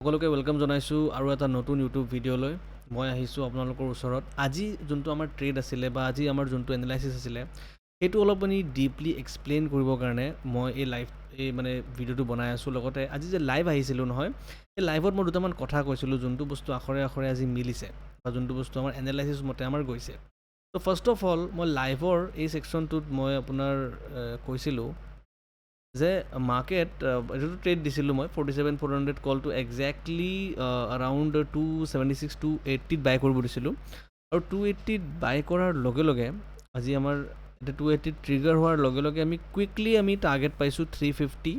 সকলোকে ৱেলকাম জনাইছোঁ আৰু এটা নতুন ইউটিউব ভিডিঅ'লৈ। মই আহিছোঁ আপোনালোকৰ ওচৰত। আজি যোনটো আমাৰ ট্ৰেড আছিলে বা আজি আমাৰ যোনটো এনালাইচিছ আছিলে সেইটো অলপ ডিপলি এক্সপ্লেইন কৰিবৰ কাৰণে মই এই ভিডিঅ'টো বনাই আছোঁ। লগতে আজি যে লাইভ আহিছিলোঁ নহয়, সেই লাইভত মই দুটামান কথা কৈছিলোঁ যোনটো বস্তু আখৰে আখৰে আজি মিলিছে বা যোনটো বস্তু আমাৰ এনালাইচিছ মতে আমাৰ গৈছে। ত' ফাৰ্ষ্ট অফ অল মই লাইভৰ এই ছেকশ্যনটোত মই আপোনাৰ কৈছিলোঁ যে মাৰ্কেট এইটোতো ট্ৰেড দিছিলোঁ মই 47,400 কলটো একজেক্টলি around 276 280ত বাই কৰিব দিছিলোঁ আৰু 280ত বাই কৰাৰ লগে লগে আজি আমাৰ এতিয়া 280 ট্ৰিগাৰ হোৱাৰ লগে লগে আমি কুইকলি টাৰ্গেট পাইছোঁ 350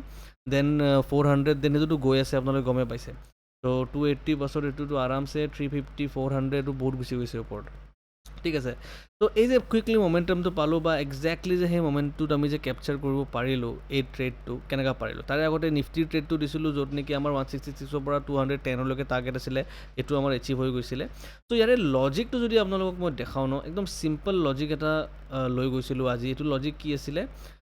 দেন 400 দেন এইটোতো গৈ আছে আপোনালোকে গমে পাইছে। ত' 280 পাছত এইটোতো আৰামছে 350 400টো বহুত গুচি গৈছে ওপৰত, ঠিক আছে। তো এই যে কুইকলি মমেণ্টামটো পালোঁ বা একজেক্টলি যে সেই মমেণ্টটোত আমি যে কেপচাৰ কৰিব পাৰিলোঁ এই ট্ৰেডটো কেনেকৈ পাৰিলোঁ, তাৰে আগতে নিফটিৰ ট্ৰেডটো দিছিলোঁ য'ত নেকি আমাৰ 166ৰ পৰা 210লৈকে টাৰ্গেট আছিলে, এইটো আমাৰ এচিভ হৈ গৈছিলে। তো ইয়াৰে লজিকটো যদি আপোনালোকক মই দেখাওঁ ন, একদম চিম্পল লজিক এটা লৈ গৈছিলোঁ আজি। এইটো লজিক কি আছিলে,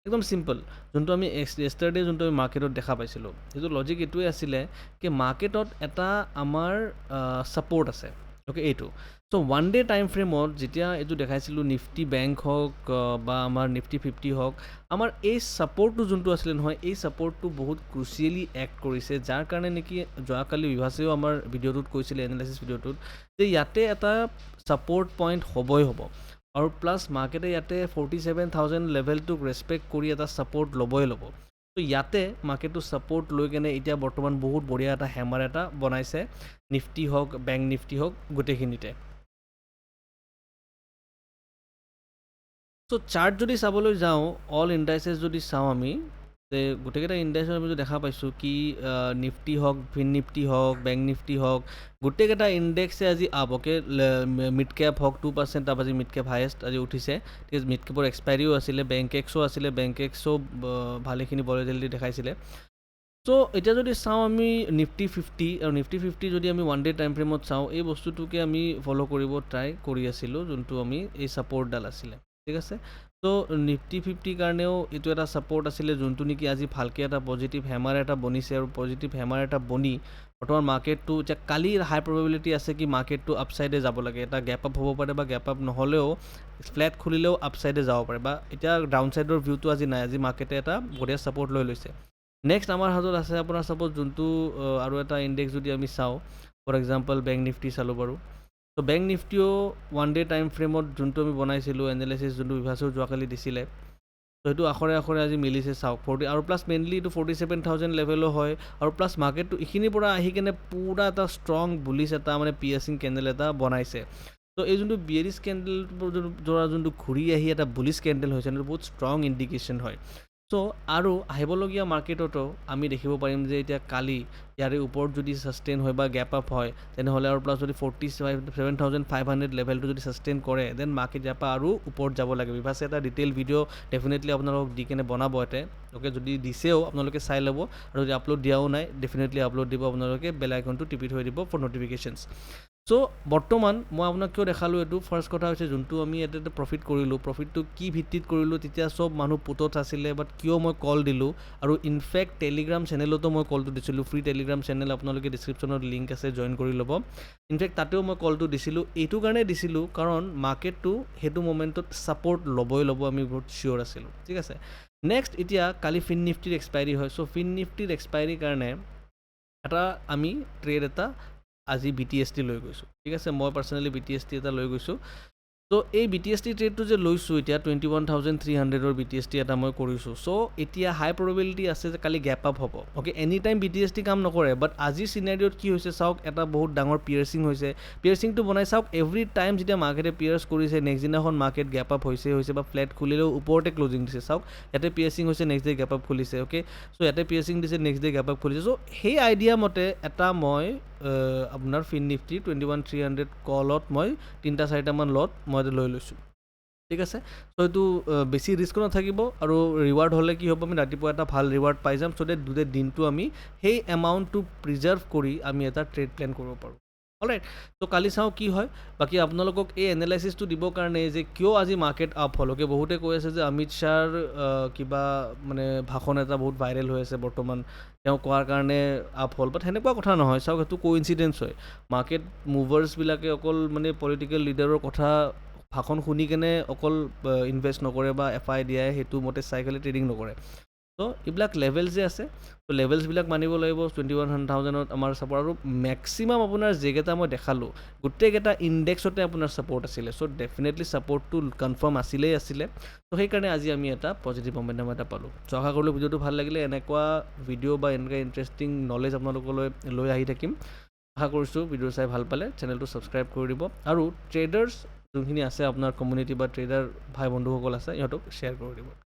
একদম চিম্পল, যোনটো আমি য়েষ্টাৰডে যোনটো আমি মাৰ্কেটত দেখা পাইছিলোঁ। সেইটো লজিক এইটোৱে আছিলে কি মাৰ্কেটত এটা আমাৰ ছাপৰ্ট আছে, অ'কে। এইটো চ' 1 ডে টাইম ফ্ৰেমত যেতিয়া এইটো দেখাইছিলোঁ নিফটি বেংক হওক বা আমাৰ নিফটি 50 হওক, আমাৰ এই ছাপৰ্টটো যোনটো আছিলে নহয়, এই ছাপৰ্টটো বহুত ক্ৰুচিয়েলি এক্ট কৰিছে, যাৰ কাৰণে নেকি যোৱাকালি বিভাসেও আমাৰ ভিডিঅ'টোত কৈছিলে, এনালাইচিছ ভিডিঅ'টোত, যে ইয়াতে এটা ছাপৰ্ট পইণ্ট হ'বই হ'ব আৰু প্লাছ মাৰ্কেটে ইয়াতে 47,000 লেভেলটোক ৰেচপেক্ট কৰি এটা ছাপৰ্ট ল'বই ল'ব। তো ইয়াতে মাৰ্কেটটো ছাপৰ্ট লৈ কেনে এতিয়া বৰ্তমান বহুত বঢ়িয়া এটা হেমাৰ এটা বনাইছে, নিফটি হওক বেংক নিফটি হওক গোটেইখিনিতে। চ' চাৰ্ট যদি চাবলৈ যাওঁ, অল ইণ্ডাইচেছ যদি চাওঁ আমি, যে গোটেইকেইটা ইণ্ডাইচত আমি দেখা পাইছোঁ কি নিফটি হওক, ফিন নিফটি হওক, বেংক নিফটি হওক, গোটেইকেইটা ইণ্ডেক্সে আজি আপ, অ'কে। মিড কেপ হওক 2% আপ, আজি মিড কেপ হায়েষ্ট আজি উঠিছে, ঠিক আছে। মিড কেপৰ এক্সপাইৰিও আছিলে, বেংক এক্সো আছিলে, বেংক এক্সো ভালেখিনি ভলেটিলিটি দেখাইছিলে। চ' এতিয়া যদি চাওঁ আমি নিফটি 50 আৰু নিফটি 50 যদি আমি 1 ডে টাইম ফ্ৰেমত চাওঁ, এই বস্তুটোকে আমি ফ'ল' কৰিব ট্ৰাই কৰি আছিলোঁ, যোনটো আমি এই ছাপৰ্টডাল আছিলে, ঠিক আছে। ত' নিফটি 50 কাৰণেও এইটো এটা ছাপৰ্ট আছিলে, যোনটো নেকি আজি ভালকৈ এটা পজিটিভ হেমাৰ এটা বনিছে আৰু পজিটিভ হেমাৰ এটা বনি বৰ্তমান মাৰ্কেটটো এতিয়া কালি হাই প্ৰবেবিলিটি আছে কি মাৰ্কেটটো আপছাইডে যাব লাগে, এটা গেপ আপ হ'ব পাৰে বা গেপ আপ নহ'লেও ফ্লেট খুলিলেও আপছাইডে যাব পাৰে, বা এতিয়া ডাউন ছাইডৰ ভিউটো আজি নাই, আজি মাৰ্কেটে এটা বঢ়িয়া ছাপৰ্ট লৈ লৈছে। নেক্সট আমাৰ হাতত আছে আপোনাৰ ছাপ'জ যোনটো আৰু এটা ইণ্ডেক্স যদি আমি চাওঁ, ফৰ এক্সাম্পল বেংক নিফটি চালোঁ বাৰু। ত' বেংক নিফটিও 1 ডে টাইম ফ্ৰেমত যোনটো আমি বনাইছিলোঁ এনালাইচিছ, যোনটো বিভাসেও যোৱাকালি দিছিলে, ত' সেইটো আখৰে আখৰে আজি মিলিছে চাওক 40 আৰু প্লাছ মেইনলি এইটো 47,000 লেভেলো হয় আৰু প্লাছ মাৰ্কেটটো এইখিনিৰ পৰা আহি কেনে পূৰা এটা ষ্ট্ৰং বুলিছ এটা পিয়াৰ্চিং কেণ্ডেল এটা বনাইছে। ত' এই যোনটো বিয়েৰিছ কেণ্ডেল যোনটো ঘূৰি আহি এটা বুলিছ কেণ্ডেল হৈছে, সেইটো বহুত ষ্ট্ৰং ইণ্ডিকেশ্যন হয়। চ' আৰু আহিবলগীয়া মাৰ্কেটতো আমি দেখিব পাৰিম যে এতিয়া কালি ইয়াৰে ওপৰত যদি ছাষ্টেইন হয় বা গেপ আপ হয়, তেনেহ'লে আৰু প্লাছ যদি 47,500 লেভেলটো যদি ছাষ্টেইন কৰে, দেন মাৰ্কেট ইয়াৰ পৰা আৰু ওপৰত যাব লাগে। বিভাসে এটা ডিটেইল ভিডিঅ' ডেফিনেটলি আপোনালোকক দি কেনে বনাব ইয়াতে, ওকে। যদি দিছেও আপোনালোকে চাই ল'ব, আৰু যদি আপলোড দিয়াও নাই ডেফিনেটলি আপলোড দিব, আপোনালোকে বেল আইকনটো টিপি থৈ দিব ফৰ নটিফিকেশ্যনছ। চ' বৰ্তমান মই আপোনাক কিয় দেখালোঁ এইটো, ফাৰ্ষ্ট কথা হৈছে যোনটো আমি ইয়াতে প্ৰফিট কৰিলোঁ, প্ৰফিটটো কি ভিত্তিত কৰিলোঁ, তেতিয়া চব মানুহ পুটত আছিলে, বাট কিয় মই কল দিলোঁ, আৰু ইনফেক্ট টেলিগ্ৰাম চেনেলতো মই কলটো দিছিলোঁ, ফ্ৰী টেলিগ্ৰাম চেনেল আপোনালোকে ডিছক্ৰিপশ্যনত লিংক আছে, জইন কৰি ল'ব। ইনফেক্ট তাতেও মই কলটো দিছিলোঁ, এইটো কাৰণে দিছিলোঁ কাৰণ মাৰ্কেটটো সেইটো মমেণ্টত ছাপৰ্ট ল'বই ল'ব, আমি বহুত চিয়'ৰ আছিলোঁ, ঠিক আছে। নেক্সট এতিয়া কালি ফিন নিফটিৰ এক্সপাইৰী হয়, চ' ফিন নিফটিৰ এক্সপাইৰীৰ কাৰণে এটা আমি ট্ৰেড এটা আজি BTST লৈ গৈছোঁ, ঠিক আছে। মই পাৰ্চনেলি BTST এটা লৈ গৈছোঁ। ত' এই BTST ট্ৰেডটো যে লৈছোঁ এতিয়া 21,300ৰ BTST এটা মই কৰিছোঁ। চ' এতিয়া হাই প্ৰবেবিলিটি আছে যে কালি গেপ আপ হ'ব, অ'কে। এনি টাইম BTST কাম নকৰে, বাট আজিৰ চিনাৰিঅ'ত কি হৈছে চাওক, এটা বহুত ডাঙৰ পিয়াৰ্চিং হৈছে। পিয়াৰ্চিংটো বনাই চাওক, এভৰি টাইম যেতিয়া মাৰ্কেটে পিয়াৰ্চ কৰিছে, নেক্সট দিনাখন মাৰ্কেট গেপ আপ হৈছে বা ফ্লেট খুলিলেও ওপৰতে ক্লজিং দিছে, চাওক ইয়াতে পিয়াৰ্চিং হৈছে, নেক্সট ডে গেপ আপ খুলিছে, অ'কে। চ' ইয়াতে পিয়াৰ্চিং দিছে, নেক্সট ডে গেপ আপ খুলিছে। চ' সেই আইডিয়া মতে এটা মই আপোনাৰ ফিন নিফটি 21,300 কলত মই 3-4মান লট মই লৈ লৈছোঁ, ঠিক আছে। চ' এইটো বেছি ৰিস্কো নাথাকিব আৰু ৰিৱাৰ্ড হ'লে কি হ'ব, আমি ৰাতিপুৱা এটা ভাল ৰিৱাৰ্ড পাই যাম, চ' ডেট গোটেই দিনটো আমি সেই এমাউণ্টটো প্ৰিজাৰ্ভ কৰি আমি এটা ট্ৰেড প্লেন কৰিব পাৰোঁ। অলৰাইট, তো কালি চাওঁ কি হয়। বাকী আপোনালোকক এই এনালাইচিছটো দিবৰ কাৰণে যে কিয় আজি মাৰ্কেট আপ হ'ল, বহুতে কৈ আছে যে অমিত শ্বাহৰ কিবা মানে ভাষণ এটা বহুত ভাইৰেল হৈ আছে বৰ্তমান, তেওঁ কোৱাৰ কাৰণে আপ হ'ল, বাট সেনেকুৱা কথা নহয়। চাওক, সেইটো কোইনচিডেঞ্চ হয়। মাৰ্কেট মুভাৰ্ছবিলাকে অকল মানে পলিটিকেল লিডাৰৰ কথা ভাষণ শুনি কেনে অকল ইনভেষ্ট নকৰে বা FIDI সেইটো মতে চাই পেলাই ট্ৰেডিং নকৰে। তো এইবিলাক লেভেলছ যে আছে, তো লেভেলছবিলাক মানিব লাগিব। 21,000ত আমাৰ ছাপৰ্ট, আৰু মেক্সিমাম আপোনাৰ যিকেইটা মই দেখালোঁ গোটেইকেইটা ইণ্ডেক্সতে আপোনাৰ ছাপৰ্ট আছিলে। চ' ডেফিনেটলি ছাপৰ্টটো কনফাৰ্ম আছিলে। ত' সেইকাৰণে আজি আমি এটা পজিটিভ মমেণ্টাম এটা পালোঁ। চ' আশা কৰিলোঁ ভিডিঅ'টো ভাল লাগিলে। এনেকুৱা ভিডিঅ' বা এনেকুৱা ইণ্টাৰেষ্টিং নলেজ আপোনালোকলৈ লৈ আহি থাকিম। আশা কৰিছোঁ ভিডিঅ' চাই ভাল পালে চেনেলটো ছাবস্ক্ৰাইব কৰি দিব, আৰু ট্ৰেডাৰ্ছ যোনখিনি আছে আপোনাৰ কমিউনিটি বা ট্ৰেডাৰ ভাই বন্ধুসকল আছে, ইহঁতক শ্বেয়াৰ কৰি দিব।